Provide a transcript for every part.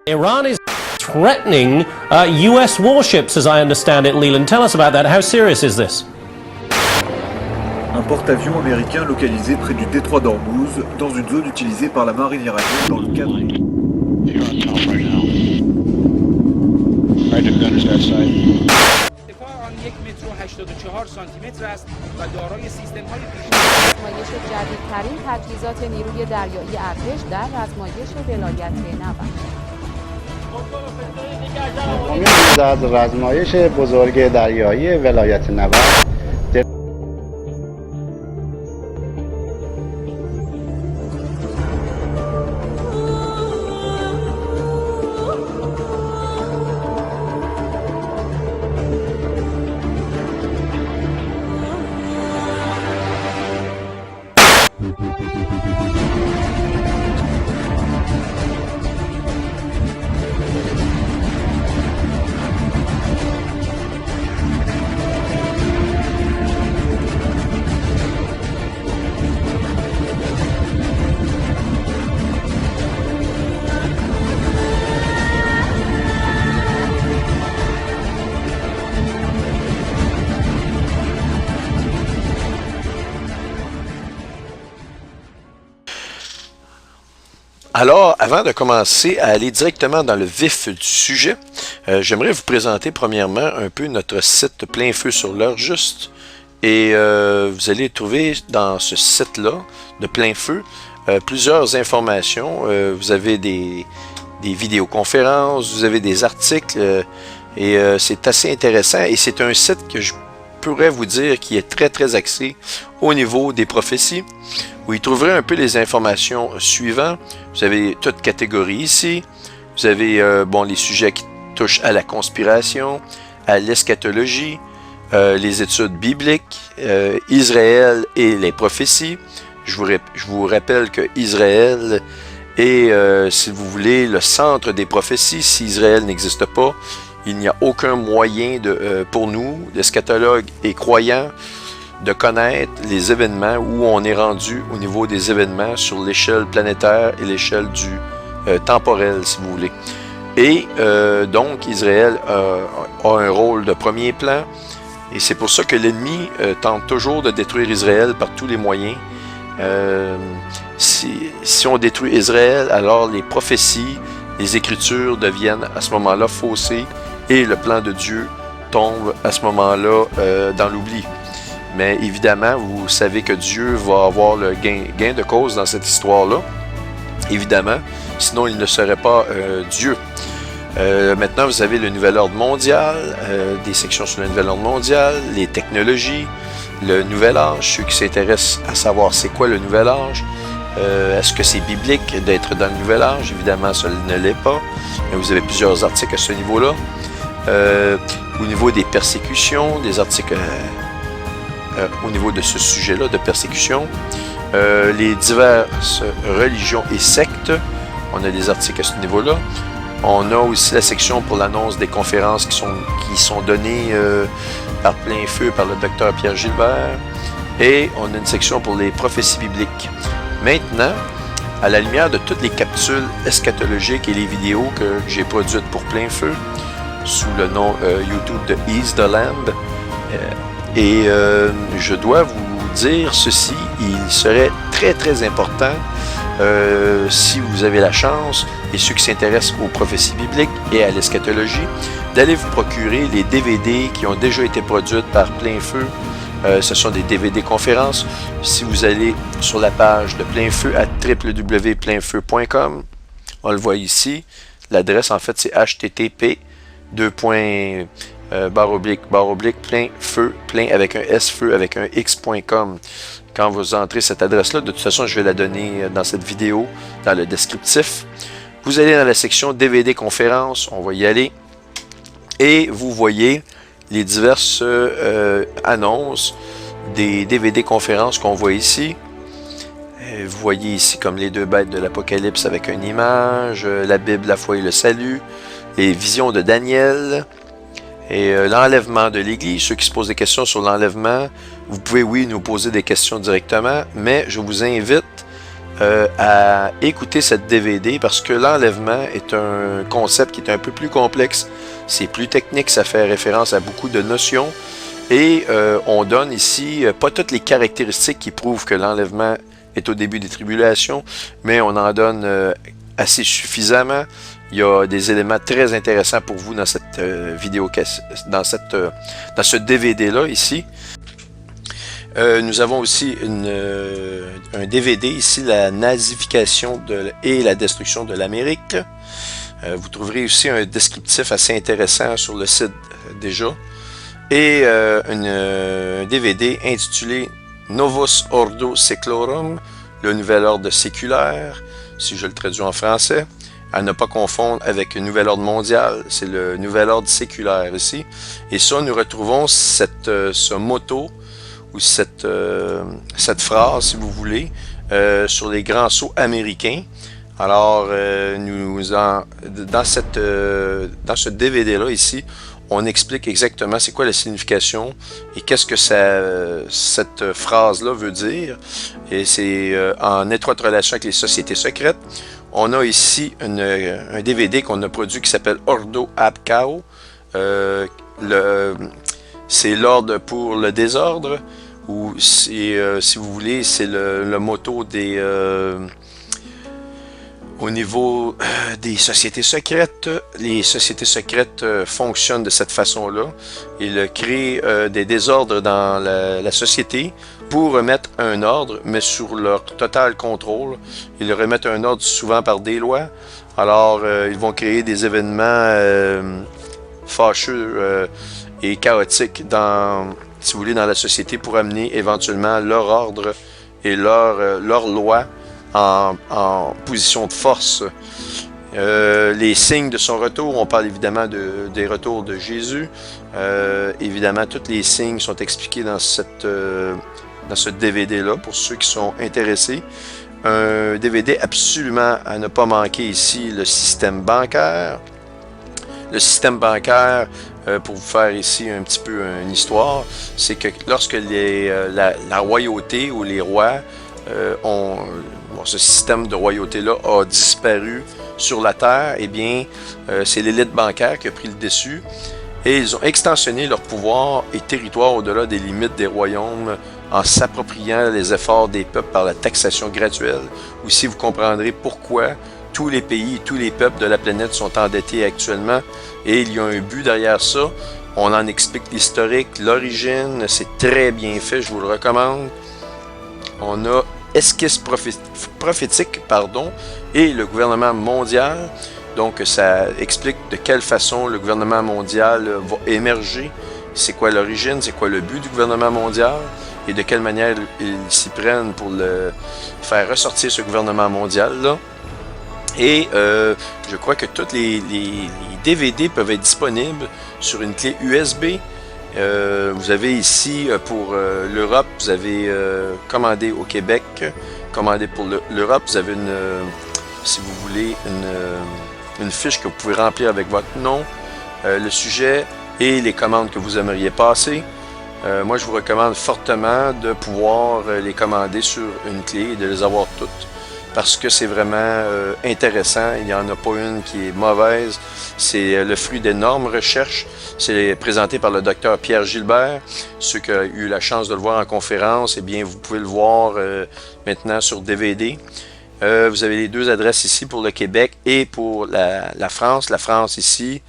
Iran is threatening US warships, as I understand it. Leland, tell us about that. How serious is this? Un porte-avions américain localisé près du détroit d'Ormuz, dans une zone utilisée par la marine iranienne dans le cadre... جدیدترین تجهیزات نیروی دریایی ارتش در رزمایش ولایت نبرد. از رزمایش بزرگ دریایی ولایت نبرد Alors, avant de commencer à aller directement dans le vif du sujet, j'aimerais vous présenter premièrement un peu notre site Plein Feu sur l'heure juste. Et vous allez trouver dans ce site-là de Plein Feu plusieurs informations. Vous avez des vidéoconférences, vous avez des articles et c'est assez intéressant. Et c'est un site que je pourrais vous dire qui est très axé au niveau des prophéties. Vous y trouverez un peu les informations suivantes. Vous avez toute catégorie ici. Vous avez les sujets qui touchent à la conspiration, à l'eschatologie, les études bibliques, Israël et les prophéties. Je vous rappelle que Israël est, si vous voulez, le centre des prophéties. Si Israël n'existe pas, il n'y a aucun moyen pour nous, eschatologues et croyants, de connaître les événements, où on est rendu au niveau des événements sur l'échelle planétaire et l'échelle du temporel, si vous voulez. Et donc, Israël a un rôle de premier plan, et c'est pour ça que l'ennemi tente toujours de détruire Israël par tous les moyens. Si on détruit Israël, alors les prophéties, les Écritures deviennent à ce moment-là faussées, et le plan de Dieu tombe à ce moment-là dans l'oubli. Mais évidemment, vous savez que Dieu va avoir le gain de cause dans cette histoire-là. Évidemment, sinon il ne serait pas Dieu. Maintenant, vous avez le nouvel ordre mondial, des sections sur le nouvel ordre mondial, les technologies, le nouvel âge, ceux qui s'intéressent à savoir c'est quoi le nouvel âge. Est-ce que c'est biblique d'être dans le nouvel âge? Évidemment, ça ne l'est pas. Mais vous avez plusieurs articles à ce niveau-là. Au niveau des persécutions, des articles au niveau de ce sujet-là, de persécution. Les diverses religions et sectes, on a des articles à ce niveau-là. On a aussi la section pour l'annonce des conférences qui sont données par Plein Feu, par le docteur Pierre Gilbert. Et on a une section pour les prophéties bibliques. Maintenant, à la lumière de toutes les capsules eschatologiques et les vidéos que j'ai produites pour Plein Feu, sous le nom YouTube de Ease the Land, je dois vous dire ceci, il serait très important si vous avez la chance, et ceux qui s'intéressent aux prophéties bibliques et à l'eschatologie, d'aller vous procurer les DVD qui ont déjà été produites par Plein Feu. Ce sont des DVD conférences. Si vous allez sur la page de Plein Feu à www.pleinfeu.com, on le voit ici. L'adresse en fait c'est http plein feu, plein avec un S feu avec un X.com. Quand vous entrez cette adresse-là, de toute façon, je vais la donner dans cette vidéo, dans le descriptif. Vous allez dans la section DVD conférences, on va y aller. Et vous voyez les diverses annonces des DVD conférences qu'on voit ici. Vous voyez ici comme les deux bêtes de l'Apocalypse avec une image, la Bible, la foi et le salut, les visions de Daniel, et l'enlèvement de l'Église. Ceux qui se posent des questions sur l'enlèvement, vous pouvez, oui, nous poser des questions directement, mais je vous invite à écouter cette DVD parce que l'enlèvement est un concept qui est un peu plus complexe. C'est plus technique, ça fait référence à beaucoup de notions. Et on donne ici pas toutes les caractéristiques qui prouvent que l'enlèvement est au début des tribulations, mais on en donne assez suffisamment. Il y a des éléments très intéressants pour vous dans cette vidéo, dans ce DVD-là ici. Nous avons aussi un DVD ici, la nazification et la destruction de l'Amérique. Vous trouverez aussi un descriptif assez intéressant sur le site déjà. Et un DVD intitulé Novus Ordo Seclorum, le nouvel ordre séculaire, si je le traduis en français, à ne pas confondre avec le nouvel ordre mondial, c'est le nouvel ordre séculaire ici. Et ça, nous retrouvons ce motto, ou cette phrase, si vous voulez, sur les grands sceaux américains. Alors, dans ce DVD-là ici, on explique exactement c'est quoi la signification et qu'est-ce que cette phrase-là veut dire. Et c'est en étroite relation avec les sociétés secrètes. On a ici un DVD qu'on a produit qui s'appelle Ordo Ab Chao. C'est l'ordre pour le désordre, ou si vous voulez, c'est le motto au niveau des sociétés secrètes. Les sociétés secrètes fonctionnent de cette façon-là. Ils créent des désordres dans la société pour remettre un ordre, mais sur leur total contrôle. Ils remettent un ordre souvent par des lois. Alors, ils vont créer des événements fâcheux et chaotiques si vous voulez, dans la société pour amener éventuellement leur ordre et leur loi en position de force. Les signes de son retour, on parle évidemment des retours de Jésus. Évidemment, tous les signes sont expliqués dans ce DVD-là pour ceux qui sont intéressés. Un DVD absolument à ne pas manquer ici, le système bancaire. Le système bancaire, pour vous faire ici un petit peu une histoire, c'est que lorsque la royauté ou les rois ce système de royauté-là a disparu sur la terre, eh bien, c'est l'élite bancaire qui a pris le dessus et ils ont extensionné leur pouvoir et territoire au-delà des limites des royaumes en s'appropriant les efforts des peuples par la taxation graduelle. Aussi, vous comprendrez pourquoi tous les pays, tous les peuples de la planète sont endettés actuellement et il y a un but derrière ça. On en explique l'historique, l'origine, c'est très bien fait, je vous le recommande. On a Esquisse prophétique, et le gouvernement mondial. Donc, ça explique de quelle façon le gouvernement mondial va émerger, c'est quoi l'origine, c'est quoi le but du gouvernement mondial, et de quelle manière ils s'y prennent pour faire ressortir ce gouvernement mondial-là. Et je crois que tous les DVD peuvent être disponibles sur une clé USB. Vous avez ici pour l'Europe, vous avez commandé au Québec, commandé pour l'Europe, vous avez si vous voulez, une fiche que vous pouvez remplir avec votre nom, le sujet et les commandes que vous aimeriez passer. Moi, je vous recommande fortement de pouvoir les commander sur une clé et de les avoir toutes. Parce que c'est vraiment intéressant. Il n'y en a pas une qui est mauvaise. C'est le fruit d'énormes recherches. C'est présenté par le docteur Pierre Gilbert. Ceux qui ont eu la chance de le voir en conférence, eh bien, vous pouvez le voir maintenant sur DVD. Vous avez les deux adresses ici pour le Québec et pour la France. La France ici,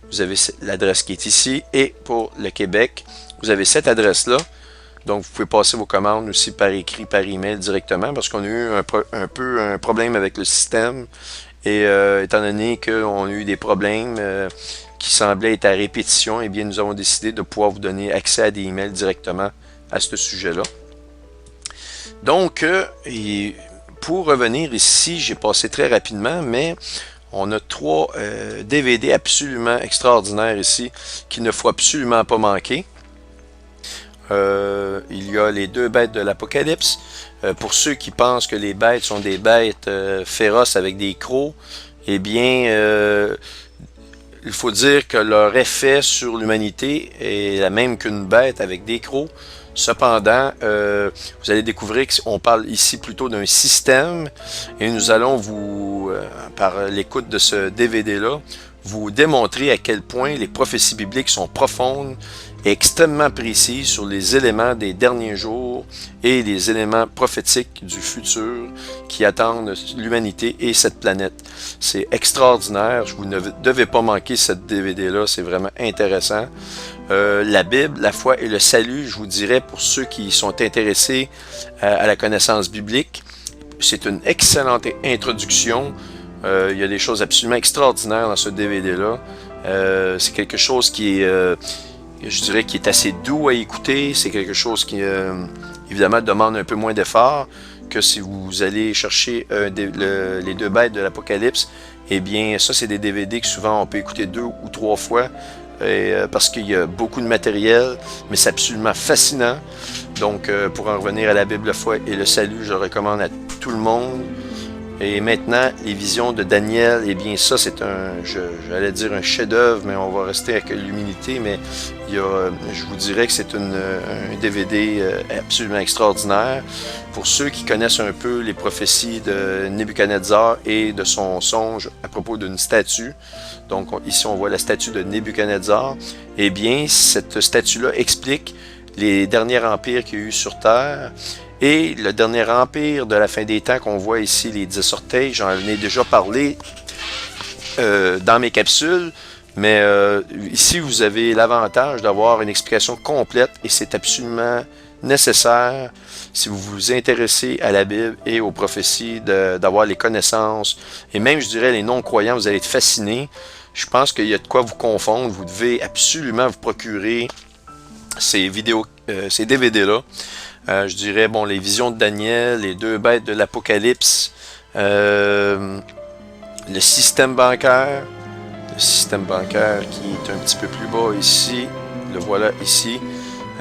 vous avez l'adresse qui est ici. Et pour le Québec, vous avez cette adresse-là. Donc, vous pouvez passer vos commandes aussi par écrit, par email directement, parce qu'on a eu un peu un problème avec le système. Et étant donné qu'on a eu des problèmes qui semblaient être à répétition, eh bien, nous avons décidé de pouvoir vous donner accès à des emails directement à ce sujet-là. Donc, pour revenir ici, j'ai passé très rapidement, mais on a 3 DVD absolument extraordinaires ici qu'il ne faut absolument pas manquer. Il y a les 2 bêtes de l'Apocalypse. Pour ceux qui pensent que les bêtes sont des bêtes féroces avec des crocs, eh bien, il faut dire que leur effet sur l'humanité est la même qu'une bête avec des crocs. Cependant, vous allez découvrir qu'on parle ici plutôt d'un système et nous allons vous, par l'écoute de ce DVD-là, vous démontrer à quel point les prophéties bibliques sont profondes et extrêmement précises sur les éléments des derniers jours et les éléments prophétiques du futur qui attendent l'humanité et cette planète. C'est extraordinaire, vous ne devez pas manquer cette DVD-là, c'est vraiment intéressant. La Bible, la foi et le salut, je vous dirais pour ceux qui sont intéressés à la connaissance biblique, c'est une excellente introduction. Il y a des choses absolument extraordinaires dans ce DVD-là. C'est quelque chose qui est, je dirais, qui est assez doux à écouter. C'est quelque chose qui, évidemment, demande un peu moins d'effort que si vous allez chercher les 2 bêtes de l'Apocalypse. Eh bien, ça, c'est des DVD que souvent on peut écouter 2 ou 3 fois parce qu'il y a beaucoup de matériel, mais c'est absolument fascinant. Donc, pour en revenir à la Bible, la foi et le salut, je le recommande à tout le monde. Et maintenant, les visions de Daniel, eh bien ça c'est j'allais dire un chef-d'œuvre, mais on va rester avec l'humilité, mais je vous dirais que c'est un DVD absolument extraordinaire. Pour ceux qui connaissent un peu les prophéties de Nebuchadnezzar et de son songe à propos d'une statue, donc ici on voit la statue de Nebuchadnezzar, eh bien cette statue-là explique les derniers empires qu'il y a eu sur Terre. Et le dernier empire de la fin des temps qu'on voit ici, les 10 orteils, j'en ai déjà parlé dans mes capsules, mais ici vous avez l'avantage d'avoir une explication complète et c'est absolument nécessaire si vous vous intéressez à la Bible et aux prophéties d'avoir les connaissances et même je dirais les non-croyants, vous allez être fascinés. Je pense qu'il y a de quoi vous confondre, vous devez absolument vous procurer ces DVD-là. Je dirais, bon, les visions de Daniel, les 2 bêtes de l'Apocalypse, le système bancaire qui est un petit peu plus bas ici, le voilà ici.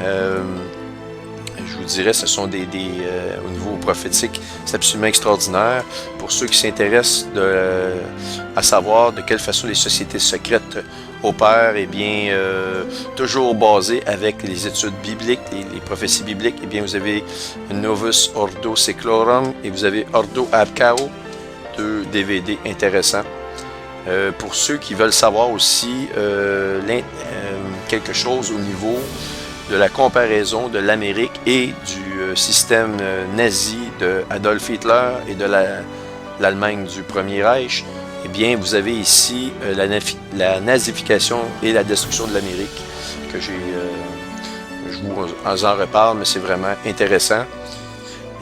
Je vous dirais, ce sont au niveau prophétique, c'est absolument extraordinaire. Pour ceux qui s'intéressent à savoir de quelle façon les sociétés secrètes opèrent, eh bien, toujours basé avec les études bibliques, les prophéties bibliques, eh bien, vous avez Novus Ordo Seclorum et vous avez Ordo Ab Chao, 2 DVD intéressants. Pour ceux qui veulent savoir aussi quelque chose au niveau de la comparaison de l'Amérique et du système nazi de Adolf Hitler et de l'Allemagne du Premier Reich, eh bien, vous avez ici la nazification et la destruction de l'Amérique, que je vous en reparle, mais c'est vraiment intéressant.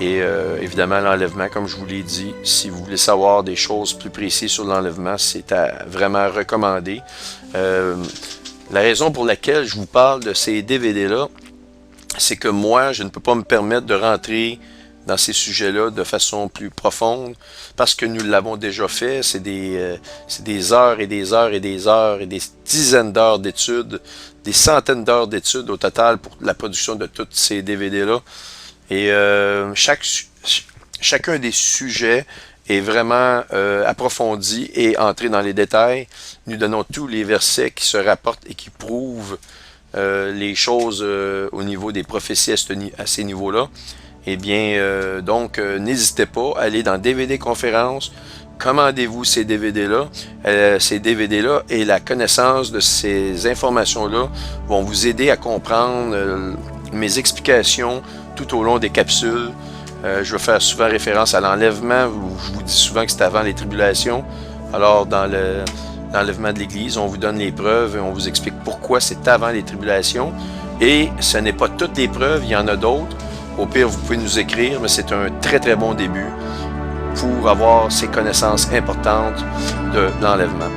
Et évidemment, l'enlèvement, comme je vous l'ai dit, si vous voulez savoir des choses plus précises sur l'enlèvement, c'est à vraiment recommander. La raison pour laquelle je vous parle de ces DVD-là, c'est que moi, je ne peux pas me permettre de rentrer dans ces sujets-là de façon plus profonde, parce que nous l'avons déjà fait. C'est des heures et des heures et des heures et des dizaines d'heures d'études, des centaines d'heures d'études au total pour la production de tous ces DVD-là. Et chacun des sujets est vraiment approfondi et entré dans les détails. Nous donnons tous les versets qui se rapportent et qui prouvent les choses au niveau des prophéties à ces niveaux-là. Eh bien, donc, n'hésitez pas à aller dans DVD Conférences, commandez-vous ces DVD-là. Ces DVD-là et la connaissance de ces informations-là vont vous aider à comprendre mes explications tout au long des capsules. Je vais faire souvent référence à l'enlèvement. Je vous dis souvent que c'est avant les tribulations. Alors, dans l'enlèvement de l'Église, on vous donne les preuves et on vous explique pourquoi c'est avant les tribulations. Et ce n'est pas toutes les preuves, il y en a d'autres. Au pire, vous pouvez nous écrire, mais c'est un très très bon début pour avoir ces connaissances importantes de l'enlèvement.